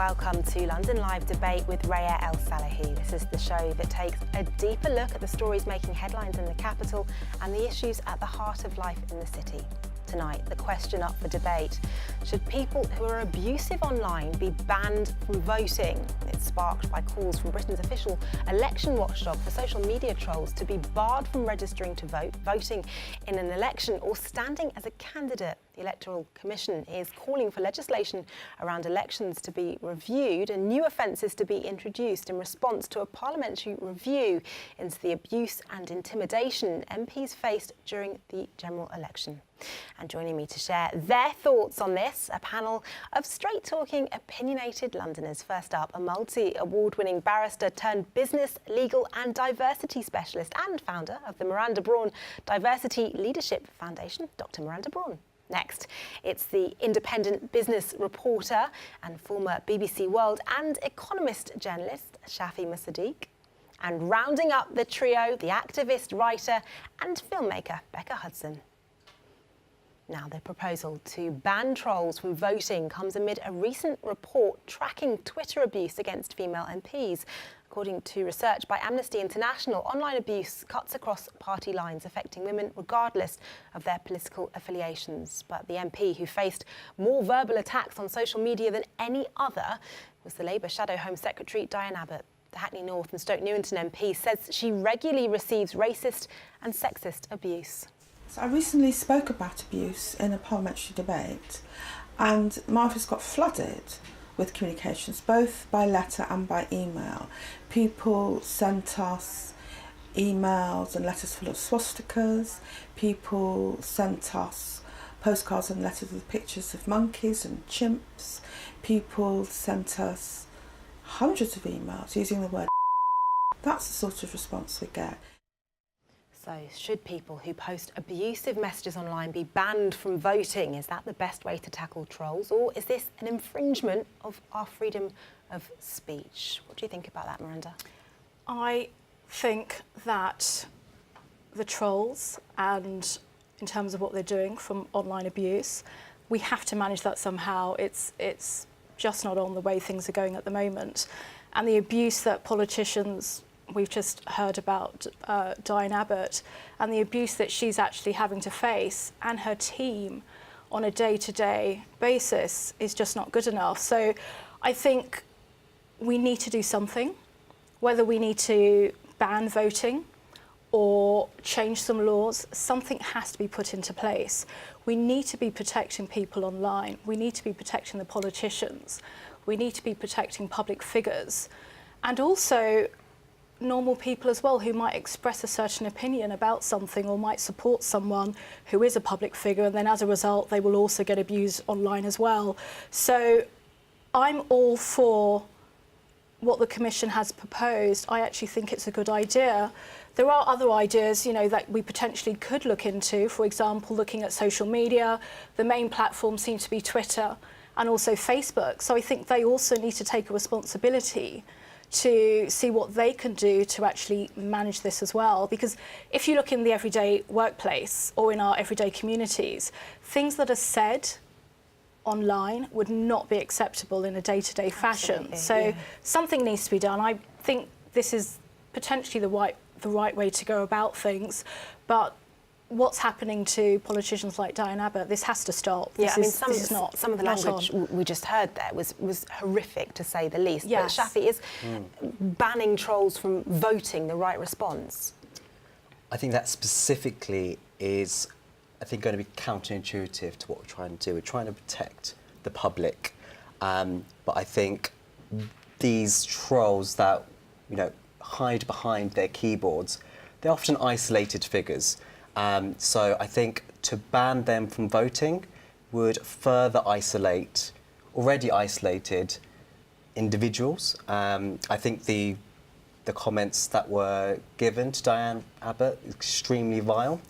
welcome to London Live Debate with Reya El-Salahi. This is the show that takes a deeper look at the stories making headlines in the capital and the issues at the heart of life in the city. Tonight, the question up for debate: should people who are abusive online be banned from voting? It's sparked by calls from Britain's official election watchdog for social media trolls to be barred from registering to vote, voting in an election or standing as a candidate. The Electoral Commission is calling for legislation around elections to be reviewed and new offences to be introduced in response to a parliamentary review into the abuse and intimidation MPs faced during the general election. And joining me to share their thoughts on this, a panel of straight-talking, opinionated Londoners. First up, a multi-award-winning barrister turned business, legal and diversity specialist and founder of the Miranda Brawn Diversity Leadership Foundation, Dr. Miranda Brawn. Next, it's the independent business reporter and former BBC World and Economist journalist, Shafi Musaddique. And rounding up the trio, the activist, writer and filmmaker, Becka Hudson. Now, the proposal to ban trolls from voting comes amid a recent report tracking Twitter abuse against female MPs. According to research by Amnesty International, online abuse cuts across party lines, affecting women regardless of their political affiliations. But the MP who faced more verbal attacks on social media than any other was the Labour Shadow Home Secretary, Diane Abbott. The Hackney North and Stoke Newington MP says she regularly receives racist and sexist abuse. So I recently spoke about abuse in a parliamentary debate, and my office got flooded with communications, both by letter and by email. People sent us emails and letters full of swastikas. People sent us postcards and letters with pictures of monkeys and chimps. People sent us hundreds of emails using the word. That's the sort of response we get. So, should people who post abusive messages online be banned from voting? Is that the best way to tackle trolls, or is this an infringement of our freedom of speech? What do you think about that, Miranda? I think that the trolls, and in terms of what they're doing from online abuse, we have to manage that somehow. It's just not on the way things are going at the moment. And the abuse that politicians, we've just heard about Diane Abbott, and the abuse that she's actually having to face and her team on a day-to-day basis is just not good enough. So I think we need to do something, whether we need to ban voting or change some laws. Something has to be put into place. We need to be protecting people online. We need to be protecting the politicians. We need to be protecting public figures, and also normal people as well who might express a certain opinion about something or might support someone who is a public figure, and then as a result they will also get abused online as well. So I'm all for what the Commission has proposed. I actually think it's a good idea. There are other ideas, that we potentially could look into. For example, looking at social media. The main platforms seem to be Twitter and also Facebook. So I think they also need to take a responsibility to see what they can do to actually manage this as well. Because if you look in the everyday workplace or in our everyday communities, things that are said online would not be acceptable in a day-to-day fashion. So something needs to be done. I think this is potentially the right way to go about things, but what's happening to politicians like Diane Abbott, this has to stop. Some of the language we just heard there was horrific, to say the least. Yes. But Shafi, is banning trolls from voting the right response? I think that specifically is, going to be counterintuitive to what we're trying to do. We're trying to protect the public, but I think these trolls that hide behind their keyboards, they're often isolated figures. So I think to ban them from voting would further isolate already isolated individuals. I think the comments that were given to Diane Abbott is extremely vile.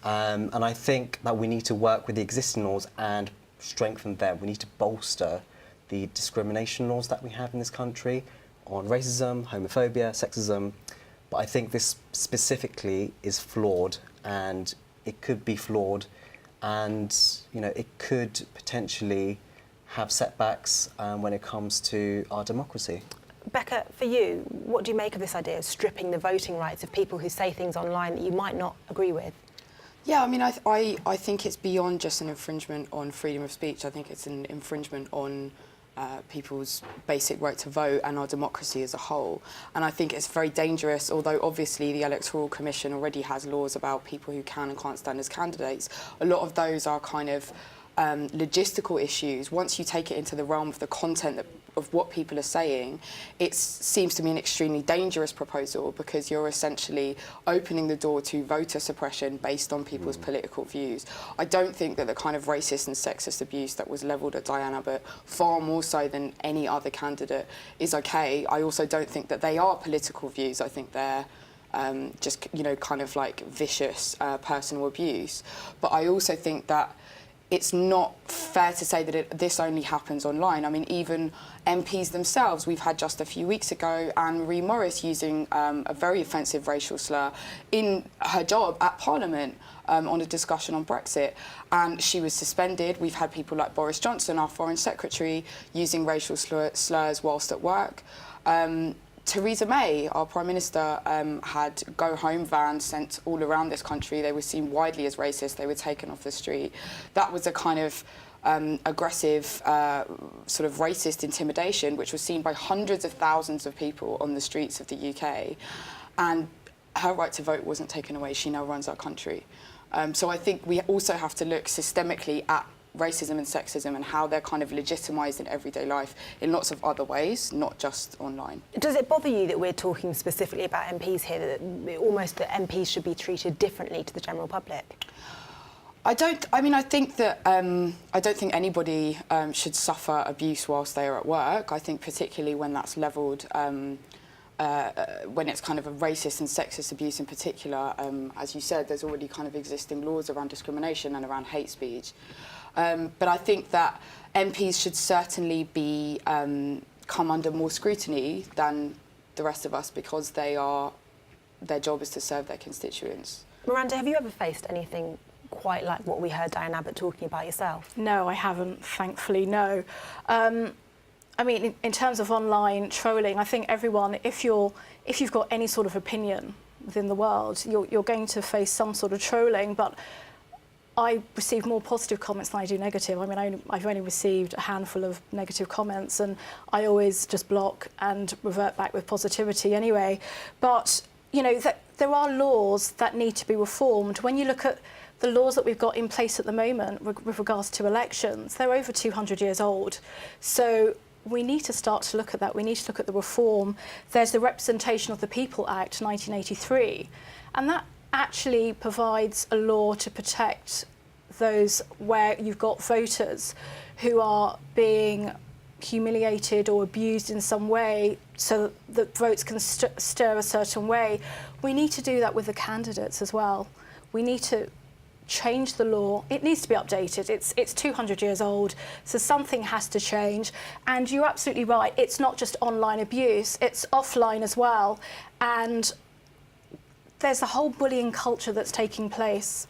And I think that we need to work with the existing laws and strengthen them. We need to bolster the discrimination laws that we have in this country on racism, homophobia, sexism. But I think this specifically is flawed, and it could be flawed, and it could potentially have setbacks when it comes to our democracy. Becca, for you, what do you make of this idea of stripping the voting rights of people who say things online that you might not agree with? Yeah, I mean, I think it's beyond just an infringement on freedom of speech. I think it's an infringement on people's basic right to vote and our democracy as a whole. And I think it's very dangerous, although obviously the Electoral Commission already has laws about people who can and can't stand as candidates. A lot of those are kind of logistical issues. Once you take it into the realm of the content of what people are saying, it seems to me an extremely dangerous proposal, because you're essentially opening the door to voter suppression based on people's political views. I don't think that the kind of racist and sexist abuse that was levelled at Diane Abbott, far more so than any other candidate, is okay. I also don't think that they are political views. I think they're just, you know, kind of like vicious personal abuse. But I also think that it's not fair to say that this only happens online. I mean, even MPs themselves, we've had just a few weeks ago Anne-Marie Morris using a very offensive racial slur in her job at Parliament on a discussion on Brexit, and she was suspended. We've had people like Boris Johnson, our Foreign Secretary, using racial slurs whilst at work. Theresa May, our Prime Minister, had go-home vans sent all around this country. They were seen widely as racist. They were taken off the street. That was a kind of aggressive, sort of racist intimidation, which was seen by hundreds of thousands of people on the streets of the UK. And her right to vote wasn't taken away. She now runs our country. So I think we also have to look systemically at racism and sexism and how they're kind of legitimised in everyday life in lots of other ways, not just online. Does it bother you that we're talking specifically about MPs here, that almost that MPs should be treated differently to the general public? I think that I don't think anybody should suffer abuse whilst they are at work. I think particularly when that's levelled, when it's kind of a racist and sexist abuse in particular, as you said, there's already kind of existing laws around discrimination and around hate speech. But I think that MPs should certainly be come under more scrutiny than the rest of us, because their job is to serve their constituents. Miranda, have you ever faced anything quite like what we heard Diane Abbott talking about yourself? No, I haven't, thankfully, no. I mean, in terms of online trolling, I think everyone, if you've got any sort of opinion within the world, you're going to face some sort of trolling, but I receive more positive comments than I do negative. I mean, I've only received a handful of negative comments, and I always just block and revert back with positivity anyway. But, you know, there are laws that need to be reformed. When you look at the laws that we've got in place at the moment with regards to elections, they're over 200 years old. So we need to start to look at that. We need to look at the reform. There's the Representation of the People Act 1983, and that actually provides a law to protect those where you've got voters who are being humiliated or abused in some way so that votes can stir a certain way. We need to do that with the candidates as well. We need to change the law. It needs to be updated. It's 200 years old, so something has to change. And you're absolutely right, it's not just online abuse, it's offline as well. And there's a whole bullying culture that's taking place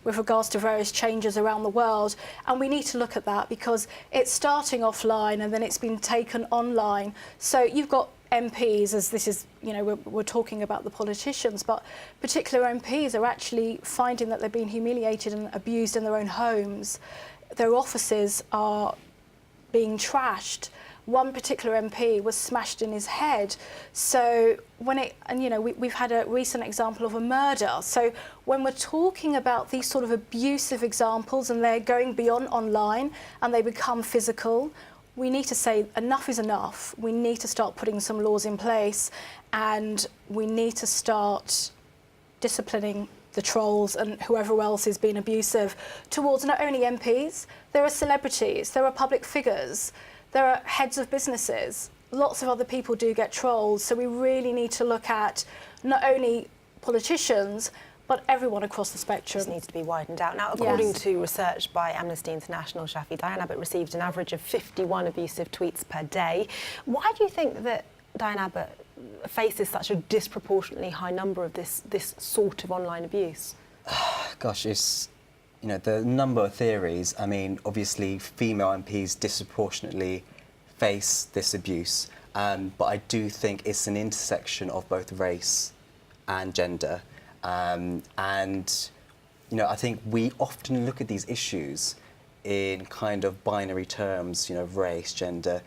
with regards to various changes around the world, and we need to look at that because it's starting offline and then it's been taken online. So you've got MPs, as this is, you know, we're talking about the politicians, but particular MPs are actually finding that they're being humiliated and abused in their own homes. Their offices are being trashed. One particular MP was smashed in his head. So we've had a recent example of a murder. So when we're talking about these sort of abusive examples and they're going beyond online and they become physical, we need to say enough is enough. We need to start putting some laws in place, and we need to start disciplining the trolls and whoever else is being abusive towards not only MPs, there are celebrities, there are public figures, there are heads of businesses. Lots of other people do get trolled, so we really need to look at not only politicians, but everyone across the spectrum. This needs to be widened out. Now, according to research by Amnesty International, Shafi, Diane Abbott received an average of 51 abusive tweets per day. Why do you think that Diane Abbott faces such a disproportionately high number of this sort of online abuse? Gosh, it's you know, the number of theories. I mean, obviously, female MPs disproportionately face this abuse, but I do think it's an intersection of both race and gender, and you know, I think we often look at these issues in kind of binary terms, you know, race, gender,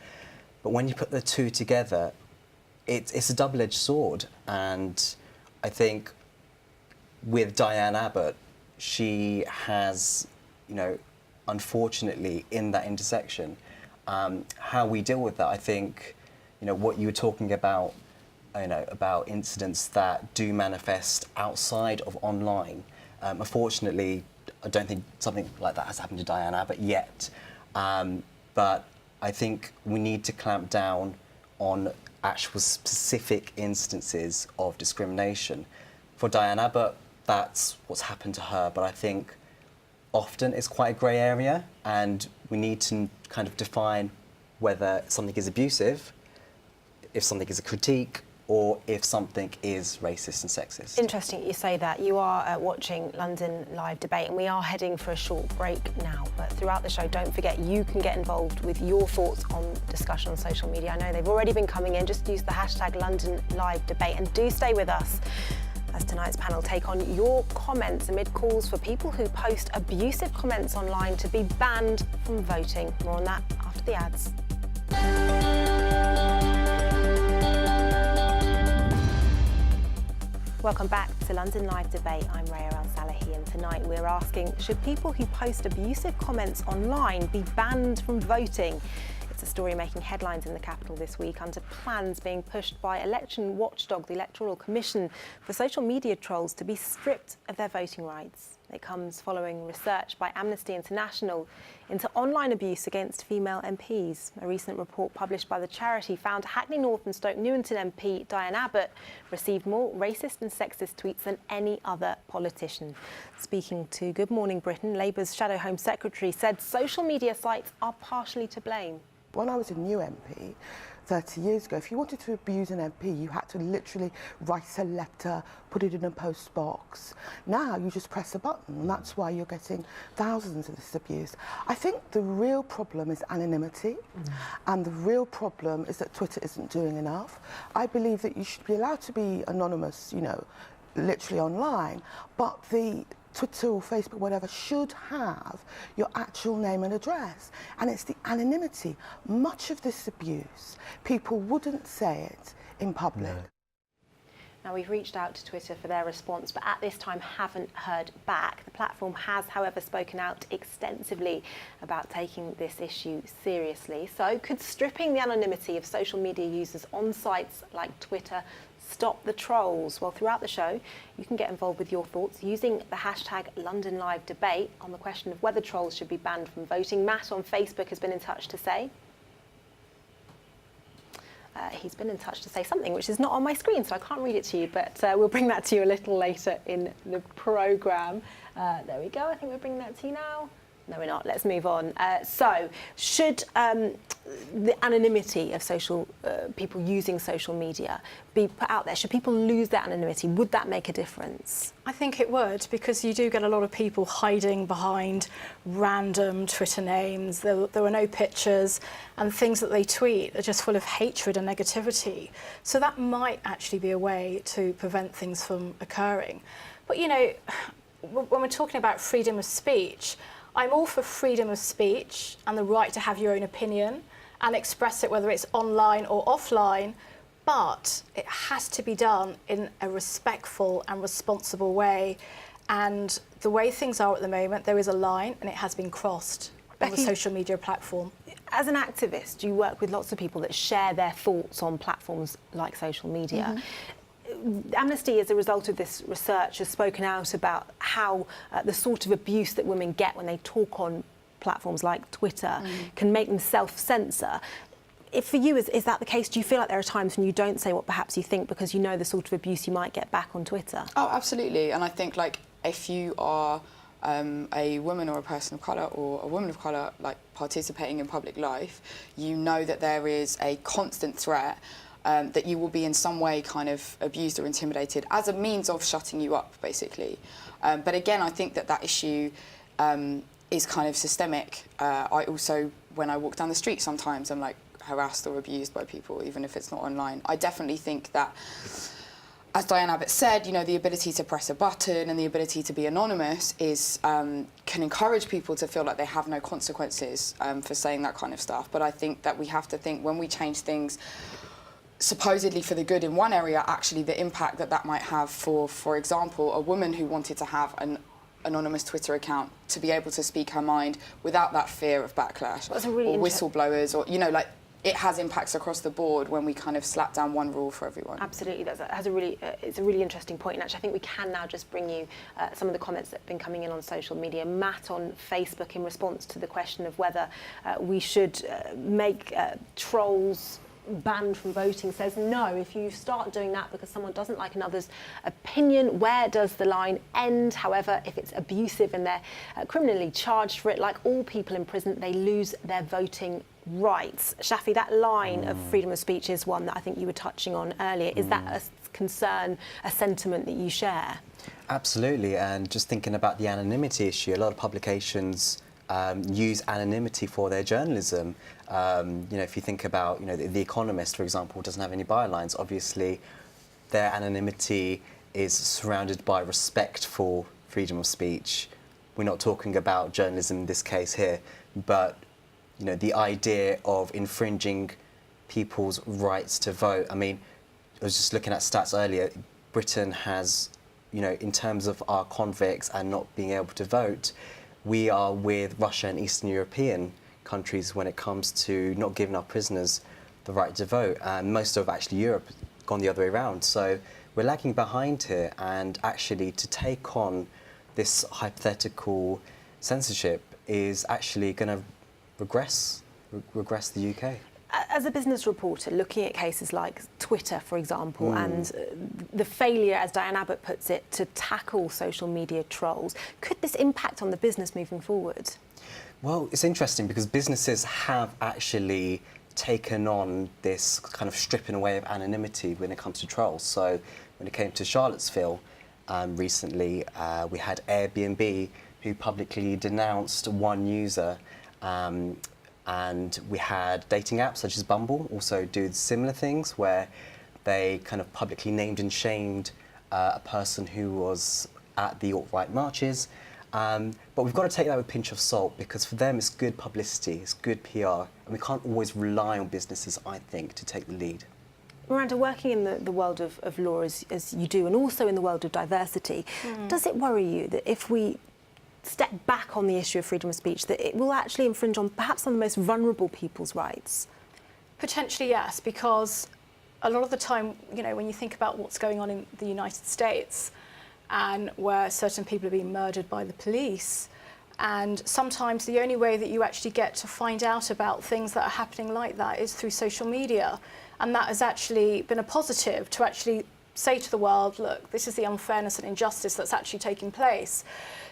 but when you put the two together, it's a double-edged sword. And I think with Diane Abbott, she has, you know, unfortunately, in that intersection, how we deal with that, I think, you know, what you were talking about, you know, about incidents that do manifest outside of online. Unfortunately, I don't think something like that has happened to Diane Abbott yet. But I think we need to clamp down on actual specific instances of discrimination. For Diane Abbott, that's what's happened to her, but I think often it's quite a grey area, and we need to kind of define whether something is abusive, if something is a critique, or if something is racist and sexist. Interesting you say that. You are watching London Live Debate, and we are heading for a short break now. But throughout the show, don't forget you can get involved with your thoughts on discussion on social media. I know they've already been coming in. Just use the hashtag London Live Debate, and do stay with us as tonight's panel take on your comments amid calls for people who post abusive comments online to be banned from voting. More on that after the ads. Welcome back to London Live Debate. I'm Reya El-Salahi, and tonight we're asking, should people who post abusive comments online be banned from voting? It's a story making headlines in the capital this week under plans being pushed by election watchdog, the Electoral Commission, for social media trolls to be stripped of their voting rights. It comes following research by Amnesty International into online abuse against female MPs. A recent report published by the charity found Hackney North and Stoke Newington MP Diane Abbott received more racist and sexist tweets than any other politician. Speaking to Good Morning Britain, Labour's Shadow Home Secretary said social media sites are partially to blame. When I was a new MP 30 years ago, if you wanted to abuse an MP, you had to literally write a letter, put it in a post box. Now you just press a button, and that's why you're getting thousands of this abuse. I think the real problem is anonymity, and the real problem is that Twitter isn't doing enough. I believe that you should be allowed to be anonymous, you know, literally online, but the Twitter or Facebook, whatever, should have your actual name and address. And it's the anonymity. Much of this abuse, people wouldn't say it in public. No. Now, we've reached out to Twitter for their response, but at this time haven't heard back. The platform has, however, spoken out extensively about taking this issue seriously. So could stripping the anonymity of social media users on sites like Twitter stop the trolls? Well, throughout the show, you can get involved with your thoughts using the hashtag London Live Debate on the question of whether trolls should be banned from voting. Matt on Facebook has been in touch to say... he's been in touch to say something which is not on my screen, so I can't read it to you, but we'll bring that to you a little later in the programme. There we go. I think we're bringing that to you now. No, we're not. Let's move on. So, should the anonymity of people using social media be put out there? Should people lose their anonymity? Would that make a difference? I think it would, because you do get a lot of people hiding behind random Twitter names. There were no pictures, and things that they tweet are just full of hatred and negativity. So that might actually be a way to prevent things from occurring. But, you know, when we're talking about freedom of speech, I'm all for freedom of speech and the right to have your own opinion and express it, whether it's online or offline, but it has to be done in a respectful and responsible way. And the way things are at the moment, there is a line and it has been crossed on the social media platform. As an activist, you work with lots of people that share their thoughts on platforms like social media. Amnesty, as a result of this research, has spoken out about how the sort of abuse that women get when they talk on platforms like Twitter can make them self-censor. If for you, is that the case? Do you feel like there are times when you don't say what perhaps you think because you know the sort of abuse you might get back on Twitter? Oh, absolutely. And I think, like, if you are a woman or a person of colour or a woman of colour, like, participating in public life, you know that there is a constant threat that you will be in some way kind of abused or intimidated as a means of shutting you up, basically. But again, I think that issue is kind of systemic. I also, when I walk down the street, sometimes I'm like harassed or abused by people, even if it's not online. I definitely think that, as Diane Abbott said, you know, the ability to press a button and the ability to be anonymous is can encourage people to feel like they have no consequences for saying that kind of stuff. But I think that we have to think, when we change things supposedly for the good in one area, actually the impact that that might have for example, a woman who wanted to have an anonymous Twitter account to be able to speak her mind without that fear of backlash or whistleblowers, or, you know, like, it has impacts across the board when we kind of slap down one rule for everyone. Absolutely, it's a really interesting point, and actually I think we can now just bring you some of the comments that have been coming in on social media. Matt on Facebook, in response to the question of whether we should make trolls banned from voting, says no. If you start doing that because someone doesn't like another's opinion, where does the line end? However, if it's abusive and they're criminally charged for it, like all people in prison, they lose their voting rights. Shafi, that line of freedom of speech is one that I think you were touching on earlier. Is that a concern, a sentiment that you share? Absolutely, and just thinking about the anonymity issue, a lot of publications use anonymity for their journalism. You know, if you think about, you know, the Economist, for example, doesn't have any bylines. Obviously, their anonymity is surrounded by respect for freedom of speech. We're not talking about journalism in this case here, but, you know, the idea of infringing people's rights to vote. I mean, I was just looking at stats earlier. Britain has, you know, in terms of our convicts and not being able to vote, we are with Russia and Eastern European countries when it comes to not giving our prisoners the right to vote. And most of actually Europe has gone the other way around. So we're lagging behind here, and actually to take on this hypothetical censorship is actually going to regress the UK. As a business reporter, looking at cases like Twitter, for example, and the failure, as Diane Abbott puts it, to tackle social media trolls, could this impact on the business moving forward? Well, it's interesting because businesses have actually taken on this kind of stripping away of anonymity when it comes to trolls. So when it came to Charlottesville recently, we had Airbnb who publicly denounced one user. And we had dating apps such as Bumble also do similar things, where they kind of publicly named and shamed a person who was at the alt-right marches. But we've got to take that with a pinch of salt, because for them it's good publicity, it's good PR, and we can't always rely on businesses, I think, to take the lead. Miranda, working in the world of law as you do, and also in the world of diversity, does it worry you that if we step back on the issue of freedom of speech, that it will actually infringe on perhaps some of the most vulnerable people's rights? Potentially, yes, because a lot of the time, you know, when you think about what's going on in the United States and where certain people are being murdered by the police, and sometimes the only way that you actually get to find out about things that are happening like that is through social media. And that has actually been a positive, to actually say to the world, look, this is the unfairness and injustice that's actually taking place.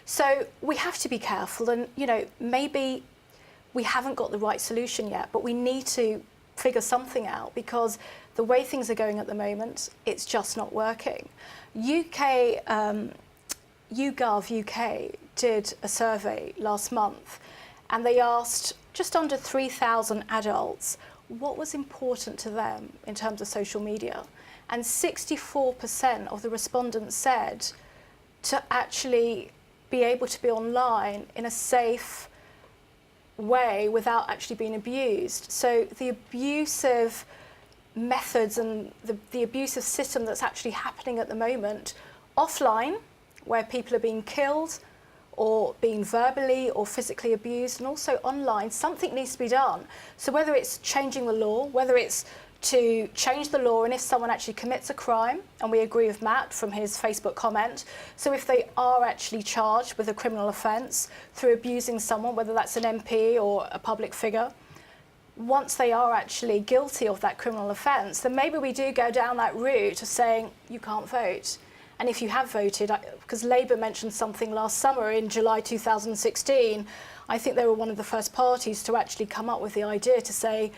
So we have to be careful, and, you know, maybe we haven't got the right solution yet, but we need to figure something out, because the way things are going at the moment, it's just not working. YouGov UK did a survey last month, and they asked just under 3,000 adults what was important to them in terms of social media. And 64% of the respondents said to actually be able to be online in a safe way without actually being abused. So the abusive methods and the abusive system that's actually happening at the moment, offline, where people are being killed or being verbally or physically abused, and also online, something needs to be done. So whether it's changing the law, whether it's to change the law, and if someone actually commits a crime, and we agree with Matt from his Facebook comment, so if they are actually charged with a criminal offence through abusing someone, whether that's an MP or a public figure, once they are actually guilty of that criminal offence, then maybe we do go down that route of saying you can't vote. And if you have voted, because Labour mentioned something last summer in July 2016, I think they were one of the first parties to actually come up with the idea to say,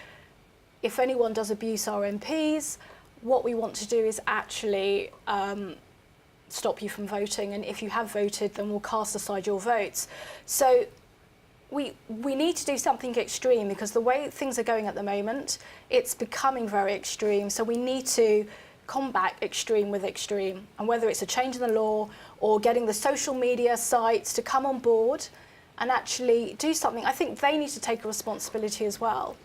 if anyone does abuse our MPs, what we want to do is actually stop you from voting, and if you have voted, then we'll cast aside your votes. So we need to do something extreme, because the way things are going at the moment, it's becoming very extreme. So we need to combat extreme with extreme, and whether it's a change in the law or getting the social media sites to come on board and actually do something. I think they need to take a responsibility as well.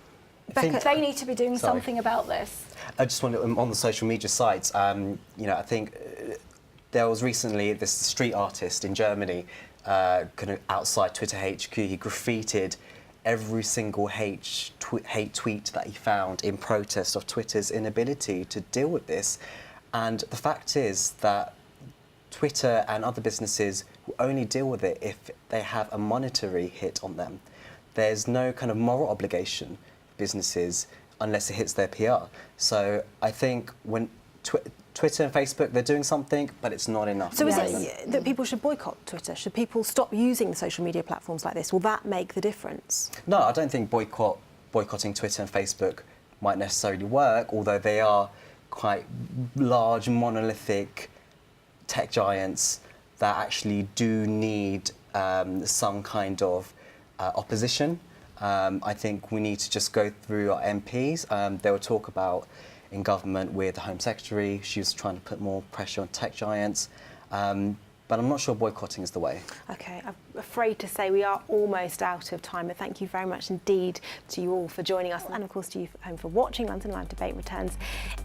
Becca, they need to be doing something about this. I just want to, on the social media sites, you know, I think there was recently this street artist in Germany, kind of outside Twitter HQ. He graffitied every single hate tweet that he found in protest of Twitter's inability to deal with this. And the fact is that Twitter and other businesses will only deal with it if they have a monetary hit on them. There's no kind of moral obligation businesses unless it hits their PR. So I think when Twitter and Facebook, they're doing something, but it's not enough. So is it that people should boycott Twitter? Should people stop using social media platforms like this? Will that make the difference? No, I don't think boycotting Twitter and Facebook might necessarily work, although they are quite large, monolithic tech giants that actually do need some kind of opposition. I think we need to just go through our MPs. There were talk about in government with the Home Secretary. She was trying to put more pressure on tech giants. But I'm not sure boycotting is the way. OK, I'm afraid to say we are almost out of time, but thank you very much indeed to you all for joining us, and of course to you at home for watching. London Live Debate returns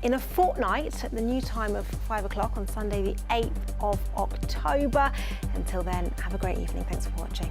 in a fortnight at the new time of 5 o'clock on Sunday the 8th of October. Until then, have a great evening. Thanks for watching.